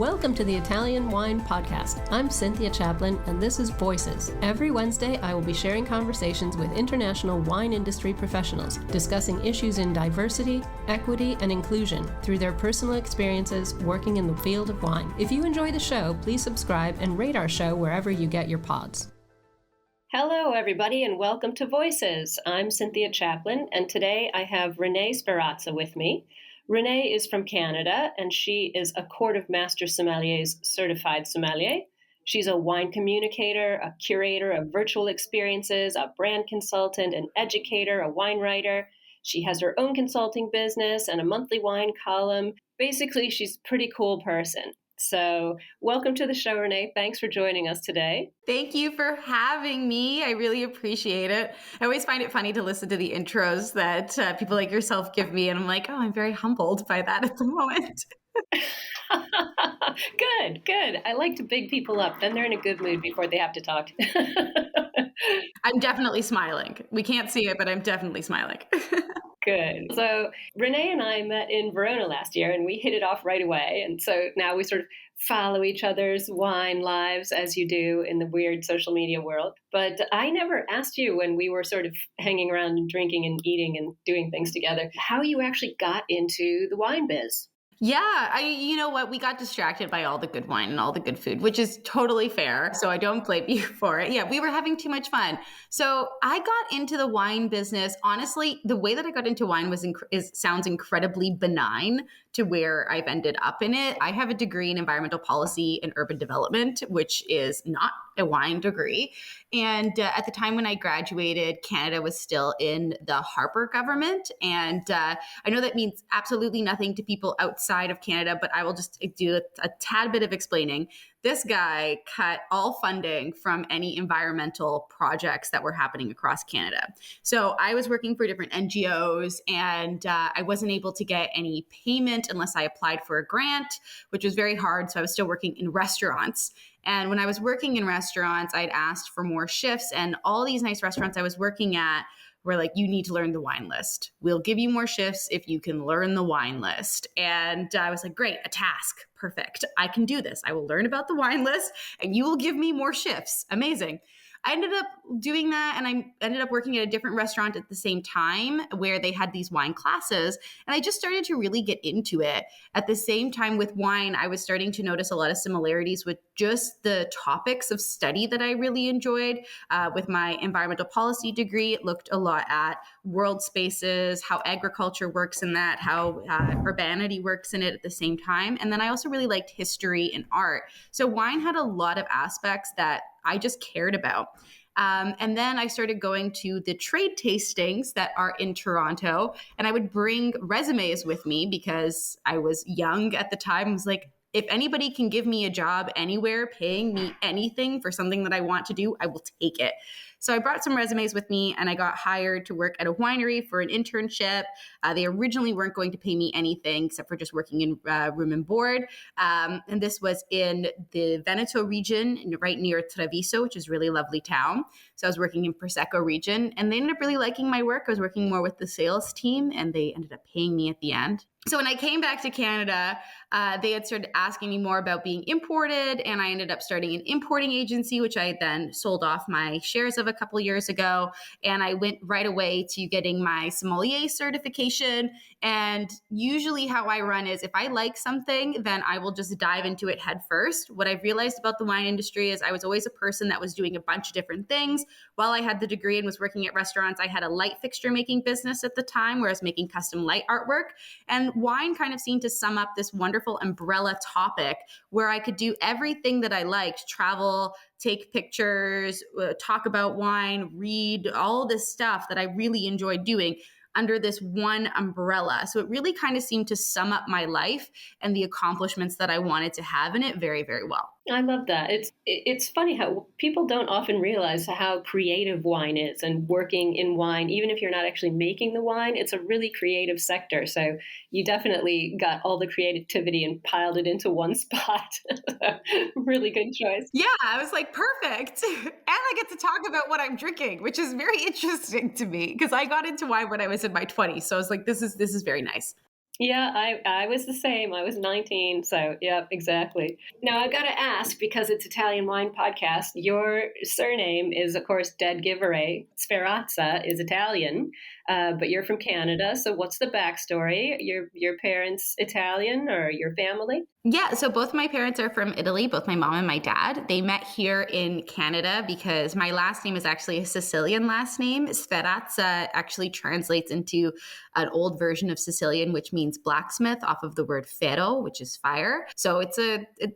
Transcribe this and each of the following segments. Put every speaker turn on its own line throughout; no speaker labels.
Welcome to the Italian Wine Podcast. I'm Cynthia Chaplin, and this is Voices. Every Wednesday, I will be sharing conversations with international wine industry professionals, discussing issues in diversity, equity, and inclusion through their personal experiences working in the field of wine. If you enjoy the show, please subscribe and rate our show wherever you get your pods. Hello, everybody, and welcome to Voices. I'm Cynthia Chaplin, and today I have Renée Sferrazza with me. Renee is from Canada, and she is a Court of Master Sommeliers Certified Sommelier. She's a wine communicator, a curator of virtual experiences, a brand consultant, an educator, a wine writer. She has her own consulting business and a monthly wine column. Basically, she's a pretty cool person. So welcome to the show, Renee. Thanks for joining us today.
Thank you for having me. I really appreciate it. I always find it funny to listen to the intros that people like yourself give me. And I'm like, oh, I'm very humbled by that at the moment.
Good. I like to big people up. Then they're in a good mood before they have to talk.
I'm definitely smiling. We can't see it, but I'm definitely smiling.
Good. So Renee and I met in Verona last year and we hit it off right away. And so now we sort of follow each other's wine lives as you do in the weird social media world. But I never asked you when we were sort of hanging around and drinking and eating and doing things together, how you actually got into the wine biz.
Yeah, you know what? We got distracted by all the good wine and all the good food, which is totally fair. So I don't blame you for it. Yeah, we were having too much fun. So I got into the wine business. Honestly, the way that I got into wine sounds incredibly benign to where I've ended up in it. I have a degree in environmental policy and urban development, which is not a wine degree. And at the time when I graduated, Canada was still in the Harper government. And I know that means absolutely nothing to people outside of Canada, but I will just do a tad bit of explaining. This guy cut all funding from any environmental projects that were happening across Canada. So I was working for different NGOs and I wasn't able to get any payment unless I applied for a grant, which was very hard. So I was still working in restaurants. And when I was working in restaurants, I'd asked for more shifts, and all these nice restaurants I was working at were like, you need to learn the wine list. We'll give you more shifts if you can learn the wine list. And I was like, great, a task. Perfect. I can do this. I will learn about the wine list and you will give me more shifts. Amazing. I ended up doing that, and I ended up working at a different restaurant at the same time where they had these wine classes, and I just started to really get into it. At the same time with wine, I was starting to notice a lot of similarities with just the topics of study that I really enjoyed. With my environmental policy degree, it looked a lot at world spaces, how agriculture works in that, how urbanity works in it at the same time. And then I also really liked history and art. So wine had a lot of aspects that I just cared about. And then I started going to the trade tastings that are in Toronto, and I would bring resumes with me because I was young at the time. I was like, if anybody can give me a job anywhere, paying me anything for something that I want to do, I will take it. So I brought some resumes with me and I got hired to work at a winery for an internship. They originally weren't going to pay me anything except for just working in room and board. And this was in the Veneto region, right near Treviso, which is a really lovely town. So I was working in Prosecco region, and they ended up really liking my work. I was working more with the sales team, and they ended up paying me at the end. So when I came back to Canada, they had started asking me more about being imported, and I ended up starting an importing agency, which I then sold off my shares of a couple of years ago. And I went right away to getting my sommelier certification. And usually how I run is if I like something, then I will just dive into it head first. What I've realized about the wine industry is I was always a person that was doing a bunch of different things. While I had the degree and was working at restaurants, I had a light fixture making business at the time where I was making custom light artwork. And wine kind of seemed to sum up this wonderful umbrella topic where I could do everything that I liked: travel, take pictures, talk about wine, read, all this stuff that I really enjoyed doing under this one umbrella. So it really kind of seemed to sum up my life and the accomplishments that I wanted to have in it very, very well.
I love that. It's funny how people don't often realize how creative wine is, and working in wine, even if you're not actually making the wine, it's a really creative sector. So you definitely got all the creativity and piled it into one spot. Really good choice.
Yeah, I was like, perfect. And I get to talk about what I'm drinking, which is very interesting to me because I got into wine when I was in my 20s. So I was like, this is very nice.
Yeah, I was the same. I was 19, so yeah, exactly. Now I got to ask because it's Italian Wine Podcast. Your surname is, of course, Dead Giveaway. Sferrazza is Italian, but you're from Canada. So what's the backstory? Your parents Italian or your family?
Yeah, so both my parents are from Italy, both my mom and my dad. They met here in Canada because my last name is actually a Sicilian last name. Sferrazza actually translates into an old version of Sicilian, which means blacksmith, off of the word ferro, which is fire. So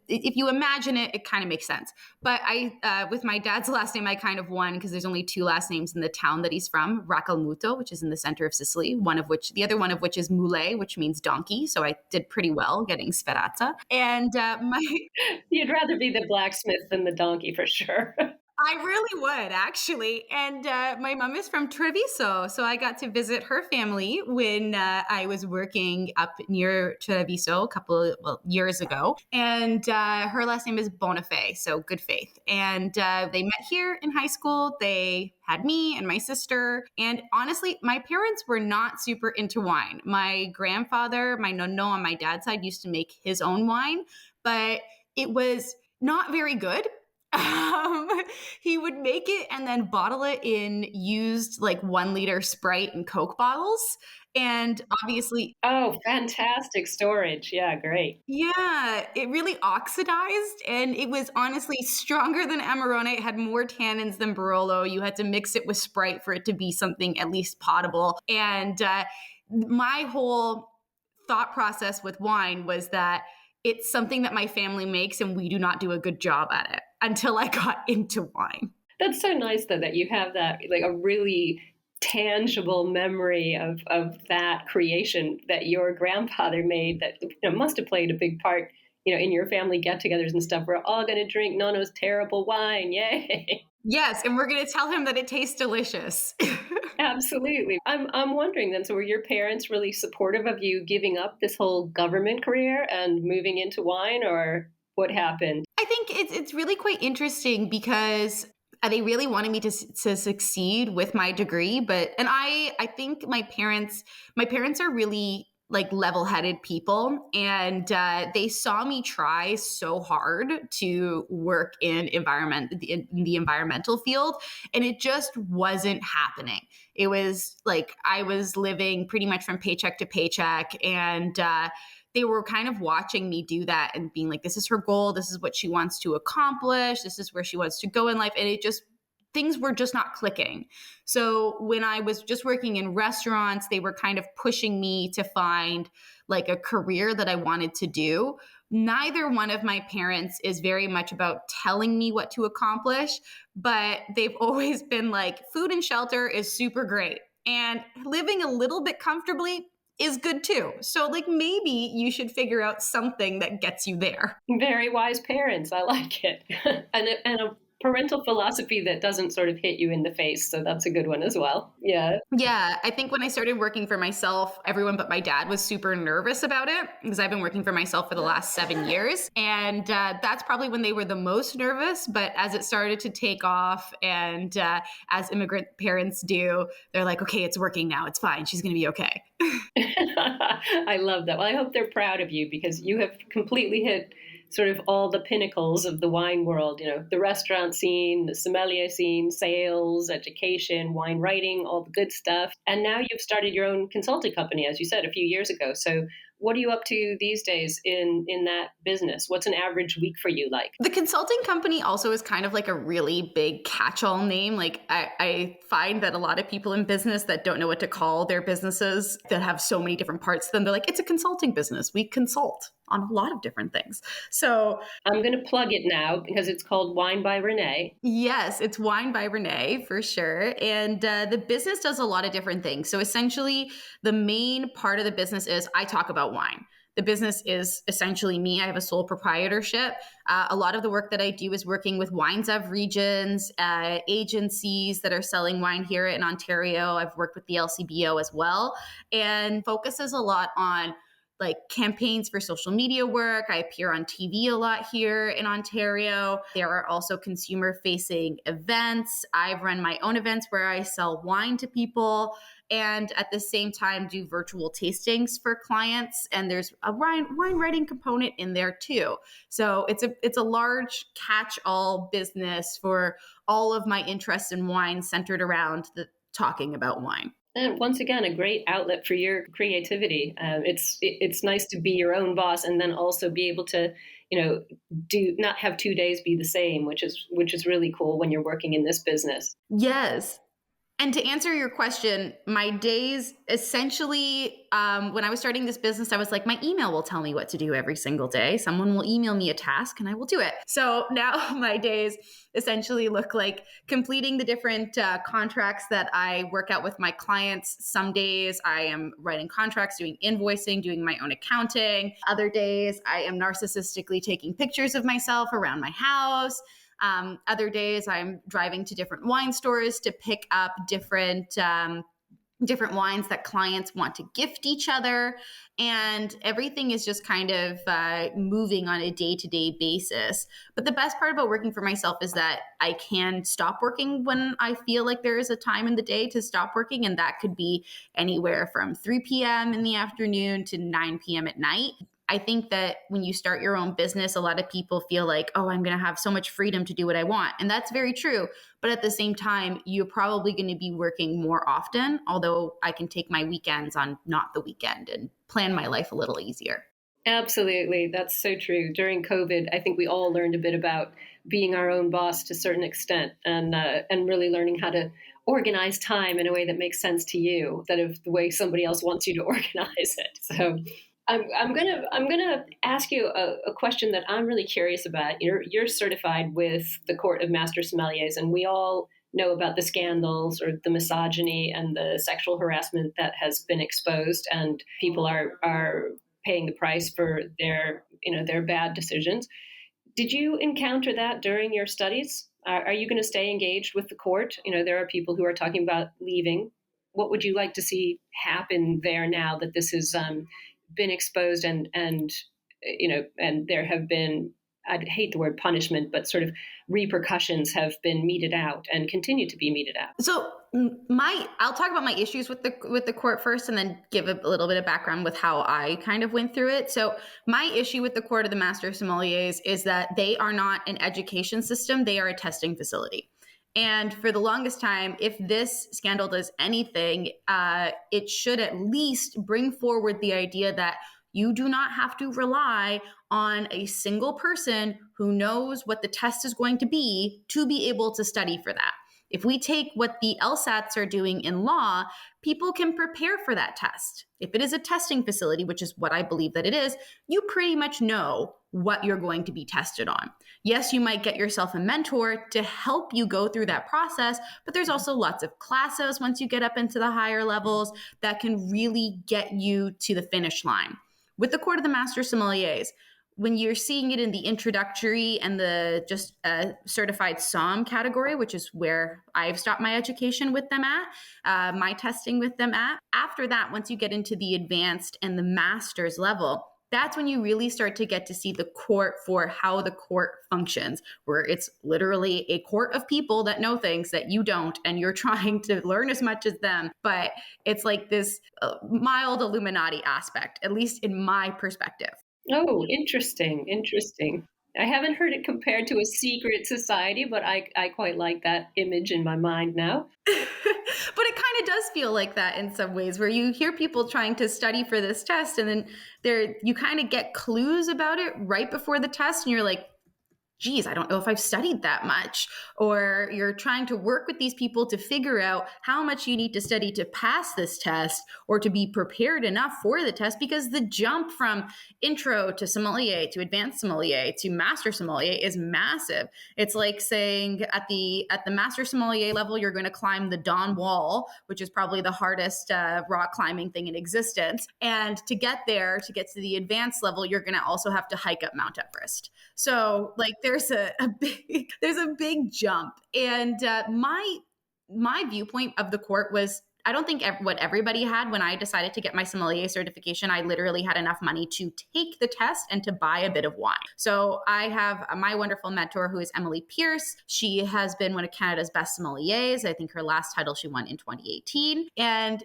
if you imagine it, it kind of makes sense. But with my dad's last name, I kind of won because there's only two last names in the town that he's from, Racalmuto, which is in the center of Sicily, the other one of which is Mule, which means donkey. So I did pretty well getting Sferrazza. And my
You'd rather be the blacksmith than the donkey for sure.
I really would, actually. And my mom is from Treviso. So I got to visit her family when I was working up near Treviso a couple of years ago. And her last name is Bonifay, so good faith. And they met here in high school. They had me and my sister. And honestly, my parents were not super into wine. My grandfather, my nonno on my dad's side, used to make his own wine, but it was not very good. Um, he would make it and then bottle it in used like 1 liter Sprite and Coke bottles. And obviously,
Oh, fantastic storage. Yeah, great.
yeah, it really oxidized and it was honestly stronger than Amarone. It had more tannins than Barolo. You had to mix it with Sprite for it to be something at least potable. And my whole thought process with wine was that it's something that my family makes and we do not do a good job at it until I got into wine.
That's so nice though that you have that like a really tangible memory of that creation that your grandfather made that must have played a big part in your family get-togethers and stuff. We're all going to drink Nono's terrible wine. Yay.
Yes, and we're going to tell him that it tastes delicious.
Absolutely. I'm wondering then, so were your parents really supportive of you giving up this whole government career and moving into wine, or what happened?
I think it's really quite interesting because they really wanted me to succeed with my degree, and I think my parents are really like level-headed people, and they saw me try so hard to work in the environmental field, and it just wasn't happening. It was like I was living pretty much from paycheck to paycheck, and they were kind of watching me do that and being like, this is her goal. This is what she wants to accomplish. This is where she wants to go in life. And things were just not clicking. So when I was just working in restaurants, they were kind of pushing me to find like a career that I wanted to do. Neither one of my parents is very much about telling me what to accomplish, but they've always been like, food and shelter is super great. And living a little bit comfortably is good too. So like maybe you should figure out something that gets you there.
Very wise parents. I like it. and a parental philosophy that doesn't sort of hit you in the face. So that's a good one as well. Yeah.
Yeah, I think when I started working for myself, everyone but my dad was super nervous about it because I've been working for myself for the last 7 years. And that's probably when they were the most nervous. But as it started to take off and as immigrant parents do, they're like, okay, it's working now. It's fine. She's going to be okay.
I love that. Well, I hope they're proud of you because you have completely hit sort of all the pinnacles of the wine world, the restaurant scene, the sommelier scene, sales, education, wine writing, all the good stuff. And now you've started your own consulting company, as you said, a few years ago. So what are you up to these days in that business? What's an average week for you like?
The consulting company also is kind of like a really big catch-all name. Like I find that a lot of people in business that don't know what to call their businesses that have so many different parts to them, they're like, it's a consulting business. We consult on a lot of different things. So
I'm going to plug it now because it's called Wine by Renee.
Yes, it's Wine by Renee for sure. And the business does a lot of different things. So essentially, the main part of the business is I talk about wine. The business is essentially me. I have a sole proprietorship. A lot of the work that I do is working with wines of regions, agencies that are selling wine here in Ontario. I've worked with the LCBO as well, and focuses a lot on like campaigns for social media work. I appear on TV a lot here in Ontario. There are also consumer facing events. I've run my own events where I sell wine to people. and at the same time do virtual tastings for clients. And there's a wine writing component in there too. So it's a large catch-all business for all of my interests in wine centered around talking about wine.
And once again, a great outlet for your creativity. It's nice to be your own boss, and then also be able to, do not have 2 days be the same, which is really cool when you're working in this business.
Yes. And to answer your question, my days essentially, when I was starting this business, I was like, my email will tell me what to do every single day. Someone will email me a task and I will do it. So now my days essentially look like completing the different contracts that I work out with my clients. Some days I am writing contracts, doing invoicing, doing my own accounting. Other days I am narcissistically taking pictures of myself around my house. Other days I'm driving to different wine stores to pick up different wines that clients want to gift each other. And everything is just kind of moving on a day-to-day basis. But the best part about working for myself is that I can stop working when I feel like there is a time in the day to stop working. And that could be anywhere from 3 p.m. in the afternoon to 9 p.m. at night. I think that when you start your own business, a lot of people feel like, oh, I'm going to have so much freedom to do what I want. And that's very true. But at the same time, you're probably going to be working more often, although I can take my weekends on not the weekend and plan my life a little easier.
Absolutely. That's so true. During COVID, I think we all learned a bit about being our own boss to a certain extent, and really learning how to organize time in a way that makes sense to you instead of the way somebody else wants you to organize it. So I'm gonna ask you a question that I'm really curious about. You're certified with the Court of Master Sommeliers, and we all know about the scandals or the misogyny and the sexual harassment that has been exposed, and people are paying the price for their bad decisions. Did you encounter that during your studies? Are you going to stay engaged with the court? There are people who are talking about leaving. What would you like to see happen there now that this has been exposed and there have been, I'd hate the word punishment, but sort of repercussions have been meted out and continue to be meted out?
So I'll talk about my issues with the court first, and then give a little bit of background with how I kind of went through it. So my issue with the Court of the Master Sommeliers is that they are not an education system; they are a testing facility. And for the longest time, if this scandal does anything, it should at least bring forward the idea that you do not have to rely on a single person who knows what the test is going to be able to study for that. If we take what the LSATs are doing in law, people can prepare for that test. If it is a testing facility, which is what I believe that it is, you pretty much know what you're going to be tested on. Yes, you might get yourself a mentor to help you go through that process, but there's also lots of classes once you get up into the higher levels that can really get you to the finish line. With the Court of the Master Sommeliers, when you're seeing it in the introductory and the just certified somm category, which is where I've stopped my education with them at, my testing with them at, after that, once you get into the advanced and the master's level, that's when you really start to get to see the court for how the court functions, where it's literally a court of people that know things that you don't, and you're trying to learn as much as them. But it's like this mild Illuminati aspect, at least in my perspective.
Oh, interesting. I haven't heard it compared to a secret society, but I quite like that image in my mind now.
But it kind of does feel like that in some ways, where you hear people trying to study for this test, and then you kind of get clues about it right before the test, and you're like, geez, I don't know if I've studied that much. Or you're trying to work with these people to figure out how much you need to study to pass this test or to be prepared enough for the test, because the jump from intro to sommelier to advanced sommelier to master sommelier is massive. It's like saying at the master sommelier level, you're going to climb the Dawn Wall, which is probably the hardest rock climbing thing in existence. And to get there, to get to the advanced level, you're going to also have to hike up Mount Everest. So like there's a big jump. And my viewpoint of the court was, I don't think what everybody had when I decided to get my sommelier certification. I literally had enough money to take the test and to buy a bit of wine. So I have my wonderful mentor, who is Emily Pierce. She has been one of Canada's best sommeliers. I think her last title she won in 2018. And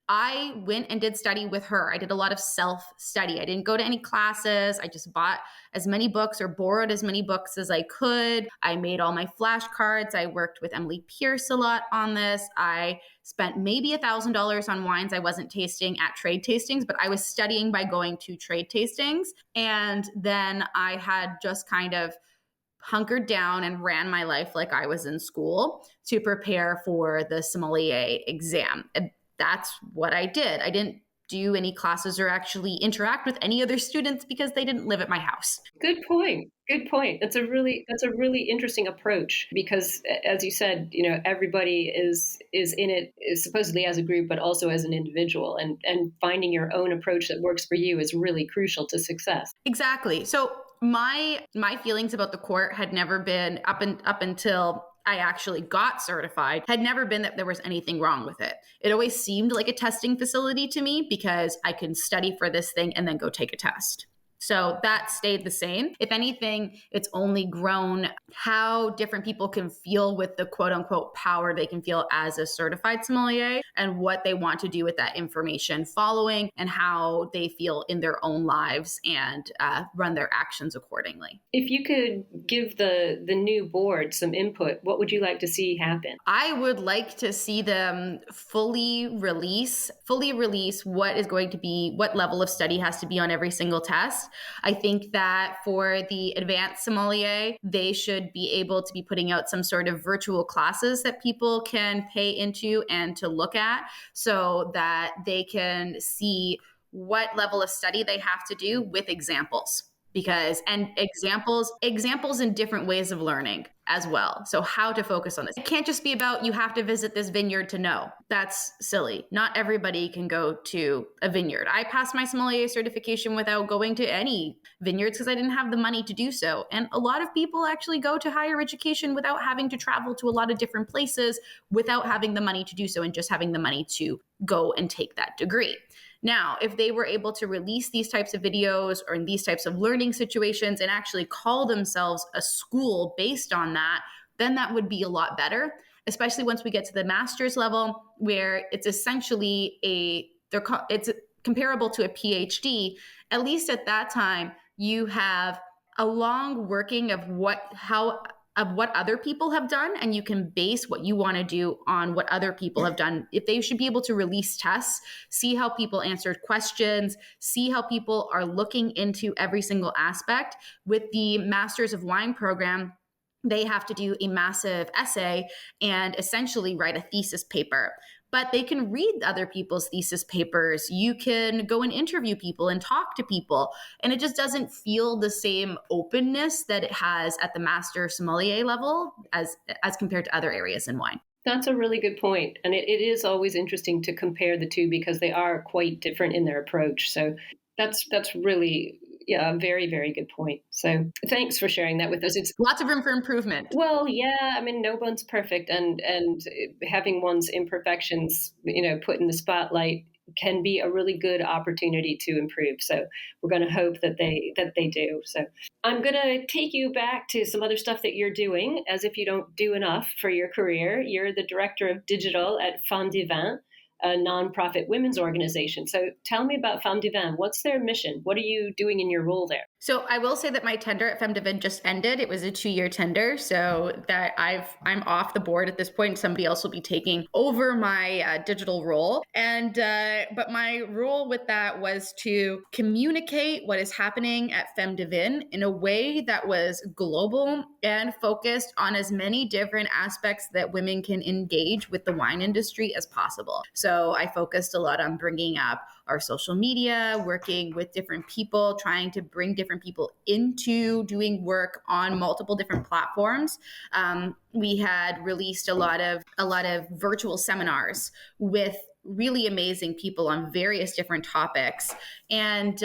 I went and did study with her. I did a lot of self-study. I didn't go to any classes. I just bought as many books or borrowed as many books as I could. I made all my flashcards. I worked with Emily Pierce a lot on this. I spent maybe $1,000 on wines I wasn't tasting at trade tastings, but I was studying by going to trade tastings. And then I had just kind of hunkered down and ran my life like I was in school to prepare for the sommelier exam. And that's what I did. I didn't do any classes or actually interact with any other students because they didn't live at my house.
Good point. Good point. That's a really interesting approach because, as you said, everybody is in it supposedly as a group, but also as an individual, and finding your own approach that works for you is really crucial to success.
Exactly. So my feelings about the court had never been up until I actually got certified, had never been that there was anything wrong with it. It always seemed like a testing facility to me because I can study for this thing and then go take a test. So that stayed the same. If anything, it's only grown how different people can feel with the quote unquote power they can feel as a certified sommelier and what they want to do with that information following and how they feel in their own lives and run their actions accordingly.
If you could give the new board some input, what would you like to see happen?
I would like to see them fully release what is going to be, what level of study has to be on every single test. I think that for the advanced sommelier, they should be able to be putting out some sort of virtual classes that people can pay into and to look at so that they can see what level of study they have to do with examples. And examples in different ways of learning as well. So how to focus on this. It can't just be about you have to visit this vineyard to know. That's silly. Not everybody can go to a vineyard. I passed my sommelier certification without going to any vineyards because I didn't have the money to do so. And a lot of people actually go to higher education without having to travel to a lot of different places, without having the money to do so and just having the money to go and take that degree. Now, if they were able to release these types of videos or in these types of learning situations and actually call themselves a school based on that, then that would be a lot better, especially once we get to the master's level where it's essentially it's comparable to a PhD. At least at that time, you have a long working of what other people have done, and you can base what you want to do on what other people have done. If they should be able to release tests, see how people answered questions, see how people are looking into every single aspect. With the Masters of Wine program, they have to do a massive essay and essentially write a thesis paper. But they can read other people's thesis papers. You can go and interview people and talk to people. And it just doesn't feel the same openness that it has at the master sommelier level as compared to other areas in wine.
That's a really good point. And it is always interesting to compare the two because they are quite different in their approach. So that's really a very, very good point. So thanks for sharing that with us. It's
lots of room for improvement.
Well, yeah, I mean, no one's perfect, and having one's imperfections, put in the spotlight can be a really good opportunity to improve. So we're going to hope that they do. So I'm going to take you back to some other stuff that you're doing, as if you don't do enough for your career. You're the director of digital at Femmes du Vin, a nonprofit women's organization. So tell me about Femmes du Vin. What's their mission? What are you doing in your role there?
So I will say that my tender at Femmes du Vin just ended. It was a 2-year tender, so that I'm off the board at this point. Somebody else will be taking over my digital role. And but my role with that was to communicate what is happening at Femmes du Vin in a way that was global and focused on as many different aspects that women can engage with the wine industry as possible. So I focused a lot on bringing up our social media, working with different people, trying to bring different people into doing work on multiple different platforms. We had released a lot of virtual seminars with really amazing people on various different topics. And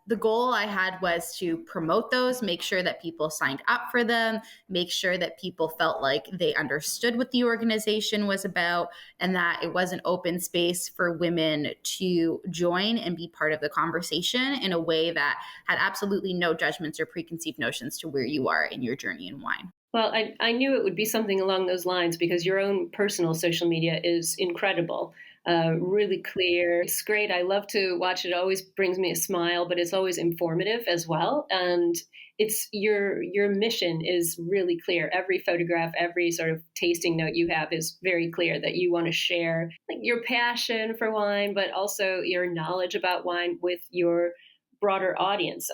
the goal I had was to promote those, make sure that people signed up for them, make sure that people felt like they understood what the organization was about, and that it was an open space for women to join and be part of the conversation in a way that had absolutely no judgments or preconceived notions to where you are in your journey in wine.
Well, I knew it would be something along those lines because your own personal social media is incredible. really clear. It's great. I love to watch it. It always brings me a smile, but it's always informative as well. And it's your mission is really clear. Every photograph, every sort of tasting note you have is very clear that you want to share like your passion for wine, but also your knowledge about wine with your broader audience.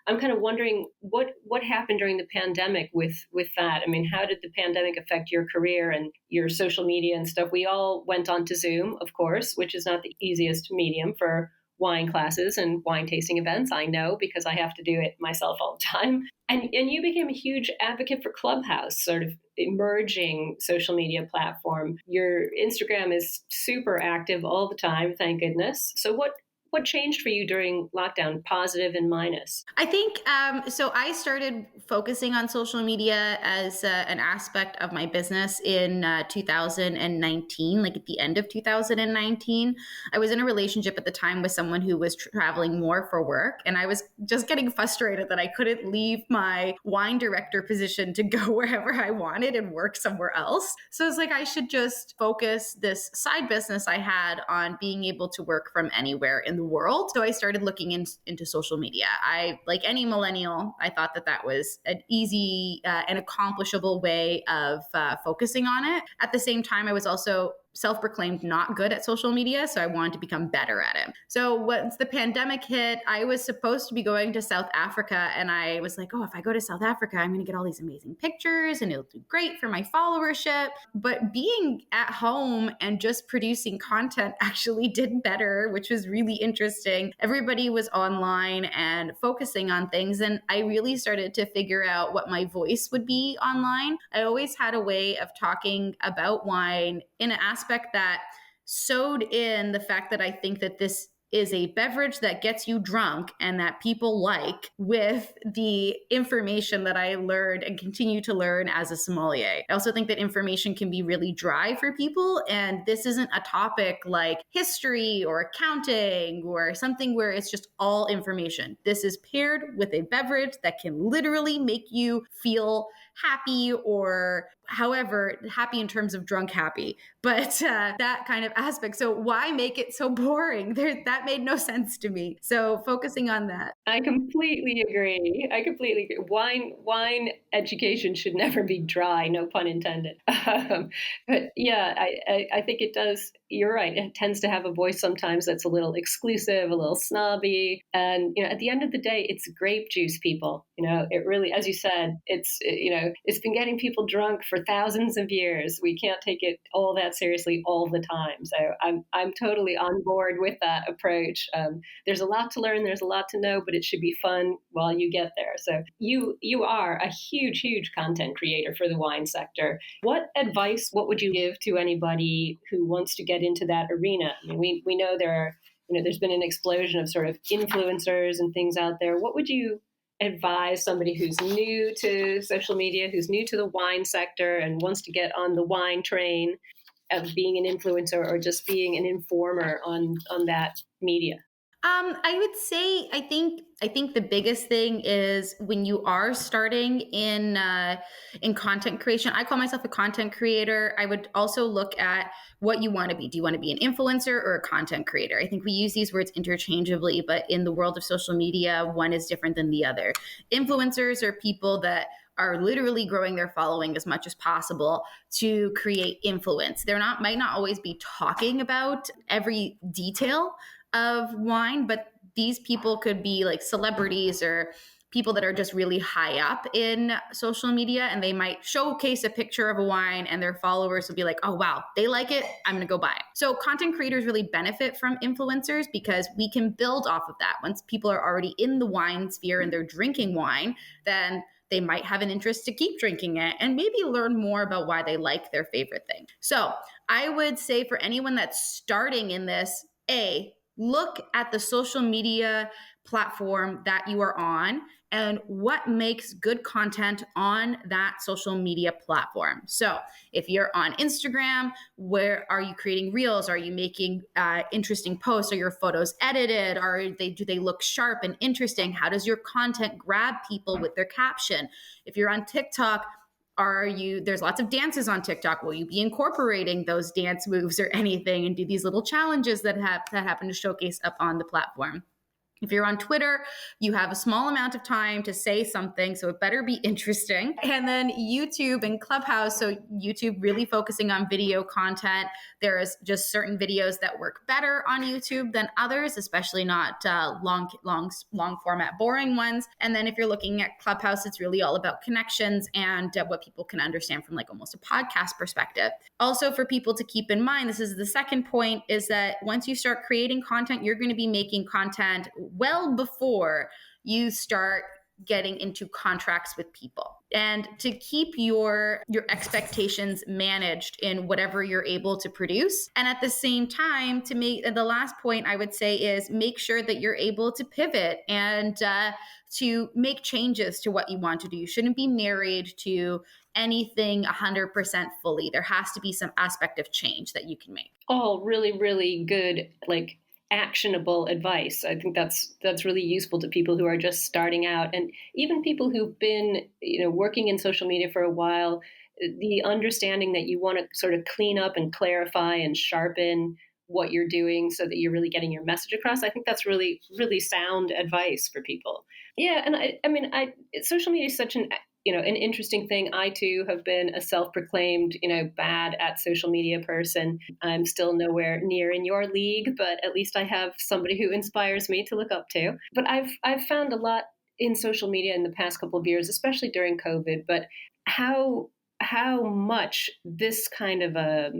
I'm kind of wondering what happened during the pandemic with that. I mean, how did the pandemic affect your career and your social media and stuff? We all went on to Zoom, of course, which is not the easiest medium for wine classes and wine tasting events. I know because I have to do it myself all the time. And you became a huge advocate for Clubhouse, sort of emerging social media platform. Your Instagram is super active all the time, thank goodness. So what changed for you during lockdown, positive and minus?
I think so. I started focusing on social media as an aspect of my business in 2019, like at the end of 2019. I was in a relationship at the time with someone who was traveling more for work, and I was just getting frustrated that I couldn't leave my wine director position to go wherever I wanted and work somewhere else. So I was like, I should just focus this side business I had on being able to work from anywhere in the world. So I started looking into social media. I, like any millennial, I thought that was an easy and accomplishable way of focusing on it. At the same time, I was also self-proclaimed not good at social media, so I wanted to become better at it. So once the pandemic hit, I was supposed to be going to South Africa, and I was like, oh, if I go to South Africa, I'm going to get all these amazing pictures and it'll do great for my followership. But being at home and just producing content actually did better, which was really interesting. Everybody was online and focusing on things, and I really started to figure out what my voice would be online. I always had a way of talking about wine in an aspect that sewed in the fact that I think that this is a beverage that gets you drunk and that people like, with the information that I learned and continue to learn as a sommelier. I also think that information can be really dry for people, and this isn't a topic like history or accounting or something where it's just all information. This is paired with a beverage that can literally make you feel happy, or however, happy in terms of drunk happy, but that kind of aspect. So why make it so boring? That made no sense to me. So focusing on that.
I completely agree. Wine education should never be dry, no pun intended. But yeah, I think it does. You're right. It tends to have a voice sometimes that's a little exclusive, a little snobby. And, at the end of the day, it's grape juice, people. It really, as you said, it's been getting people drunk for thousands of years. We can't take it all that seriously all the time. So I'm totally on board with that approach. There's a lot to learn. There's a lot to know, but it should be fun while you get there. So you are a huge content creator for the wine sector. What would you give to anybody who wants to get into that arena? I mean, we know there's been an explosion of sort of influencers and things out there. What would you advise somebody who's new to social media, who's new to the wine sector and wants to get on the wine train of being an influencer or just being an informer on that media?
I would say I think the biggest thing is when you are starting in content creation. I call myself a content creator. I would also look at what you want to be. Do you want to be an influencer or a content creator? I think we use these words interchangeably, but in the world of social media, one is different than the other. Influencers are people that are literally growing their following as much as possible to create influence. Might not always be talking about every detail of wine, but these people could be like celebrities or people that are just really high up in social media, and they might showcase a picture of a wine and their followers will be like, oh, wow, they like it, I'm going to go buy it. So content creators really benefit from influencers because we can build off of that. Once people are already in the wine sphere and they're drinking wine, then they might have an interest to keep drinking it and maybe learn more about why they like their favorite thing. So I would say for anyone that's starting in this, look at the social media platform that you are on and what makes good content on that social media platform. So if you're on Instagram, where are you creating reels? Are you making interesting posts? Are your photos edited? Do they look sharp and interesting? How does your content grab people with their caption? If you're on TikTok, There's lots of dances on TikTok. Will you be incorporating those dance moves or anything and do these little challenges that happen to showcase up on the platform? If you're on Twitter, you have a small amount of time to say something, so it better be interesting. And then YouTube and Clubhouse. So YouTube really focusing on video content. There's just certain videos that work better on YouTube than others, especially not long format, boring ones. And then if you're looking at Clubhouse, it's really all about connections and what people can understand from like almost a podcast perspective. Also, for people to keep in mind, this is the second point, is that once you start creating content, you're going to be making content well before you start getting into contracts with people, and to keep your expectations managed in whatever you're able to produce. And at the same time, to make the last point I would say is make sure that you're able to pivot and to make changes to what you want to do. You shouldn't be married to anything 100% fully. There has to be some aspect of change that you can make.
All really, really good, like actionable advice. I think that's really useful to people who are just starting out, and even people who've been, working in social media for a while. The understanding that you want to sort of clean up and clarify and sharpen what you're doing so that you're really getting your message across. I think that's really, really sound advice for people. Yeah, and I social media is such an interesting thing. I too have been a self-proclaimed, bad at social media person. I'm still nowhere near in your league, but at least I have somebody who inspires me to look up to. But I've found a lot in social media in the past couple of years, especially during COVID, but how much this kind of a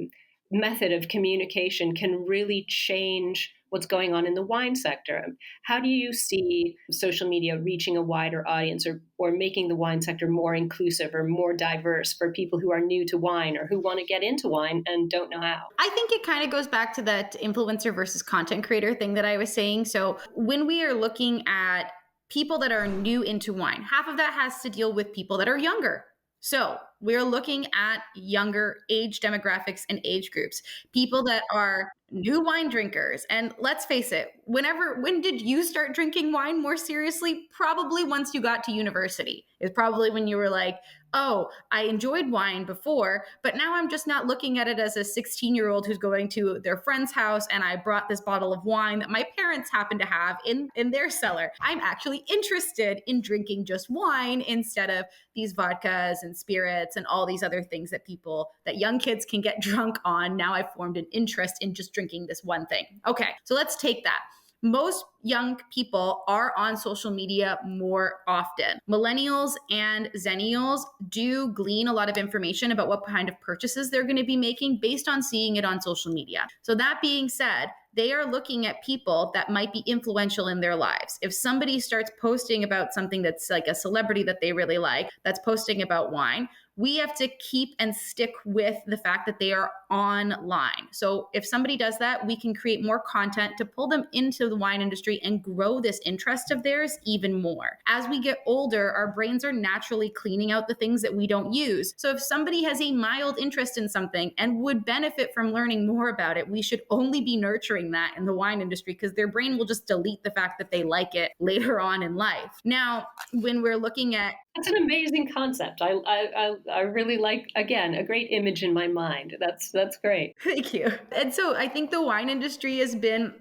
method of communication can really change what's going on in the wine sector. How do you see social media reaching a wider audience or making the wine sector more inclusive or more diverse for people who are new to wine or who want to get into wine and don't know how?
I think it kind of goes back to that influencer versus content creator thing that I was saying. So when we are looking at people that are new into wine, half of that has to deal with people that are younger. So we're looking at younger age demographics and age groups, people that are new wine drinkers. And let's face it, when did you start drinking wine more seriously? Probably once you got to university. It's probably when you were like, oh, I enjoyed wine before, but now I'm just not looking at it as a 16-year-old who's going to their friend's house and I brought this bottle of wine that my parents happen to have in their cellar. I'm actually interested in drinking just wine instead of these vodkas and spirits and all these other things that young kids can get drunk on. Now I've formed an interest in just drinking this one thing. Okay, so let's take that. Most young people are on social media more often. Millennials and Zennials do glean a lot of information about what kind of purchases they're going to be making based on seeing it on social media. So that being said, they are looking at people that might be influential in their lives. If somebody starts posting about something that's like a celebrity that they really like, that's posting about wine, we have to keep and stick with the fact that they are online. So if somebody does that, we can create more content to pull them into the wine industry and grow this interest of theirs even more. As we get older, our brains are naturally cleaning out the things that we don't use. So if somebody has a mild interest in something and would benefit from learning more about it, we should only be nurturing that in the wine industry, because their brain will just delete the fact that they like it later on in life. Now, when we're looking at...
That's an amazing concept. I really like, again, a great image in my mind. That's great.
Thank you. And so I think the wine industry has been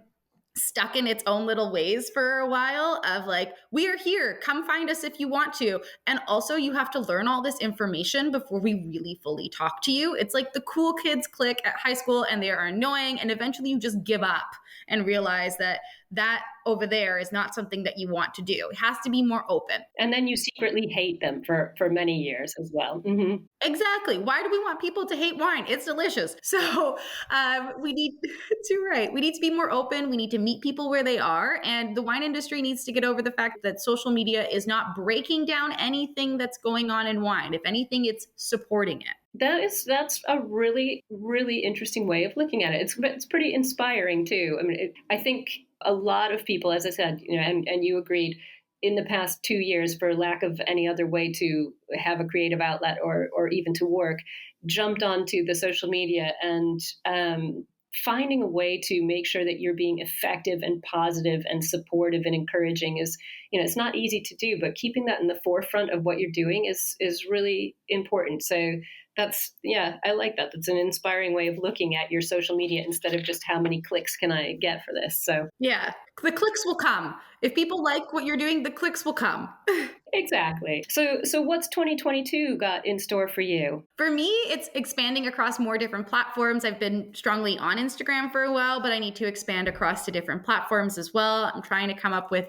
stuck in its own little ways for a while of like, we are here, come find us if you want to. And also you have to learn all this information before we really fully talk to you. It's like the cool kids clique at high school and they are annoying, and eventually you just give up and realize that over there is not something that you want to do. It has to be more open.
And then you secretly hate them for many years as well. Mm-hmm.
Exactly. Why do we want people to hate wine? It's delicious. So we need to be more open. We need to meet people where they are. And the wine industry needs to get over the fact that social media is not breaking down anything that's going on in wine. If anything, it's supporting it.
That's a really, really interesting way of looking at it. It's pretty inspiring too. I mean, I think a lot of people, as I said, and you agreed, in the past 2 years, for lack of any other way to have a creative outlet or even to work, jumped onto the social media and finding a way to make sure that you're being effective and positive and supportive and encouraging is, it's not easy to do, but keeping that in the forefront of what you're doing is really important. So I like that. That's an inspiring way of looking at your social media instead of just how many clicks can I get for this. So
yeah, the clicks will come. If people like what you're doing, the clicks will come.
Exactly. So what's 2022 got in store for you?
For me, it's expanding across more different platforms. I've been strongly on Instagram for a while, but I need to expand across to different platforms as well. I'm trying to come up with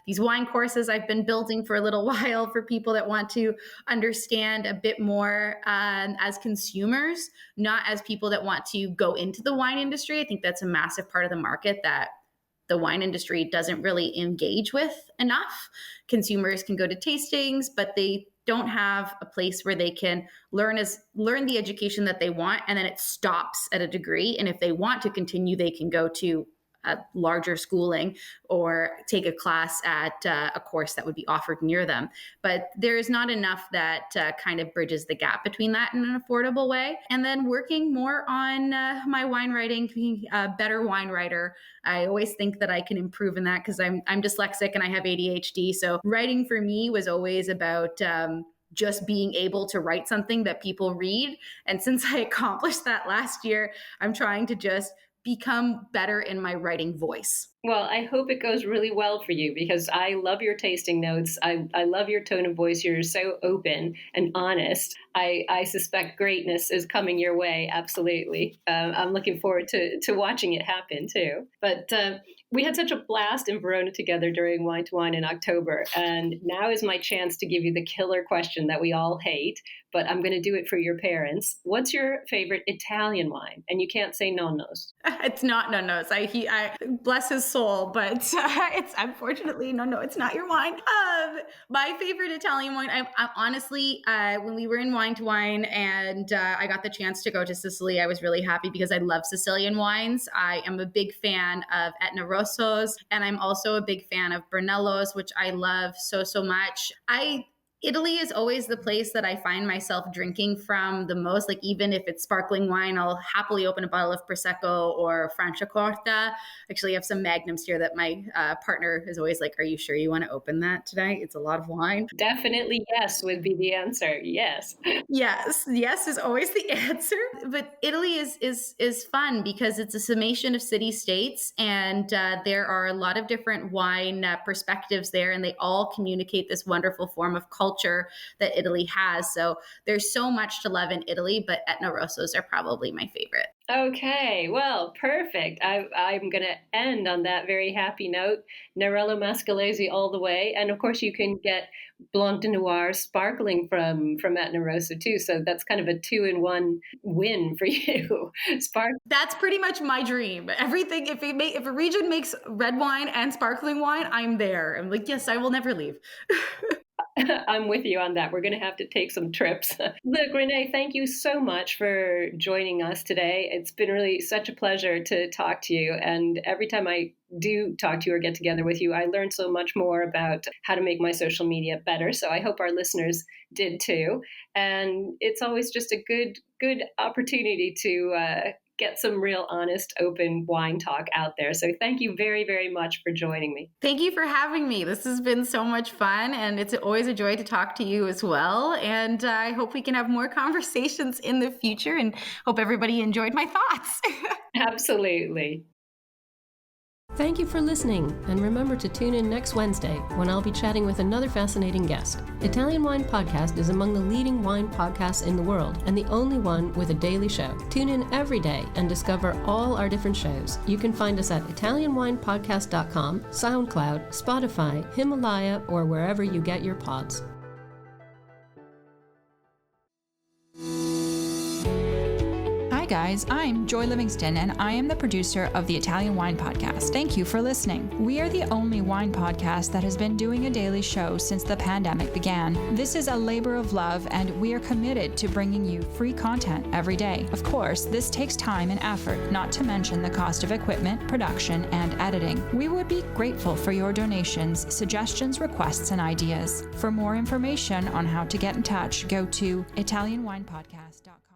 these wine courses I've been building for a little while for people that want to understand a bit more as consumers, not as people that want to go into the wine industry. I think that's a massive part of the market that the wine industry doesn't really engage with enough. Consumers can go to tastings, but they don't have a place where they can learn the education that they want, and then it stops at a degree. And if they want to continue, they can go to a larger schooling or take a class at a course that would be offered near them. But there is not enough that kind of bridges the gap between that in an affordable way. And then working more on my wine writing, being a better wine writer. I always think that I can improve in that because I'm dyslexic and I have ADHD. So writing for me was always about just being able to write something that people read. And since I accomplished that last year, I'm trying to just become better in my writing voice.
Well, I hope it goes really well for you because I love your tasting notes. I love your tone of voice. You're so open and honest. I suspect greatness is coming your way. Absolutely. I'm looking forward to watching it happen too. But we had such a blast in Verona together during Wine to Wine in October. And now is my chance to give you the killer question that we all hate, but I'm going to do it for your parents. What's your favorite Italian wine? And you can't say nonnos.
It's not nonnos. I bless his soul, but it's unfortunately no, it's not your wine. My favorite Italian wine, I honestly, when we were in Wine to Wine and I got the chance to go to Sicily, I was really happy because I love Sicilian wines. I am a big fan of Etna Rossos, and I'm also a big fan of Brunellos, which I love so much. Italy is always the place that I find myself drinking from the most. Like, even if it's sparkling wine, I'll happily open a bottle of Prosecco or Franciacorta. Actually, I have some Magnums here that my partner is always like, "Are you sure you want to open that tonight? It's a lot of wine."
Definitely yes would be the answer. Yes.
Yes is always the answer. But Italy is fun because it's a summation of city-states, and there are a lot of different wine perspectives there, and they all communicate this wonderful form of culture that Italy has. So there's so much to love in Italy, but Etna Rossos are probably my favorite.
Okay, well, perfect. I'm going to end on that very happy note. Nerello Mascalese all the way. And of course, you can get Blanc de Noir sparkling from Etna Rosso too. So that's kind of a 2-in-1 win for you.
That's pretty much my dream. Everything, if a region makes red wine and sparkling wine, I'm there. I'm like, yes, I will never leave.
I'm with you on that. We're going to have to take some trips. Look, Renee, thank you so much for joining us today. It's been really such a pleasure to talk to you. And every time I do talk to you or get together with you, I learn so much more about how to make my social media better. So I hope our listeners did too. And it's always just a good opportunity to get some real honest, open wine talk out there. So thank you very, very much for joining me.
Thank you for having me. This has been so much fun, and it's always a joy to talk to you as well. And I hope we can have more conversations in the future, and hope everybody enjoyed my thoughts.
Absolutely.
Thank you for listening, and remember to tune in next Wednesday when I'll be chatting with another fascinating guest. Italian Wine Podcast is among the leading wine podcasts in the world and the only one with a daily show. Tune in every day and discover all our different shows. You can find us at ItalianWinePodcast.com, SoundCloud, Spotify, Himalaya, or wherever you get your pods.
Hi guys, I'm Joy Livingston and I am the producer of the Italian Wine Podcast. Thank you for listening. We are the only wine podcast that has been doing a daily show since the pandemic began. This is a labor of love and we are committed to bringing you free content every day. Of course, this takes time and effort, not to mention the cost of equipment, production, and editing. We would be grateful for your donations, suggestions, requests, and ideas. For more information on how to get in touch, go to ItalianWinePodcast.com.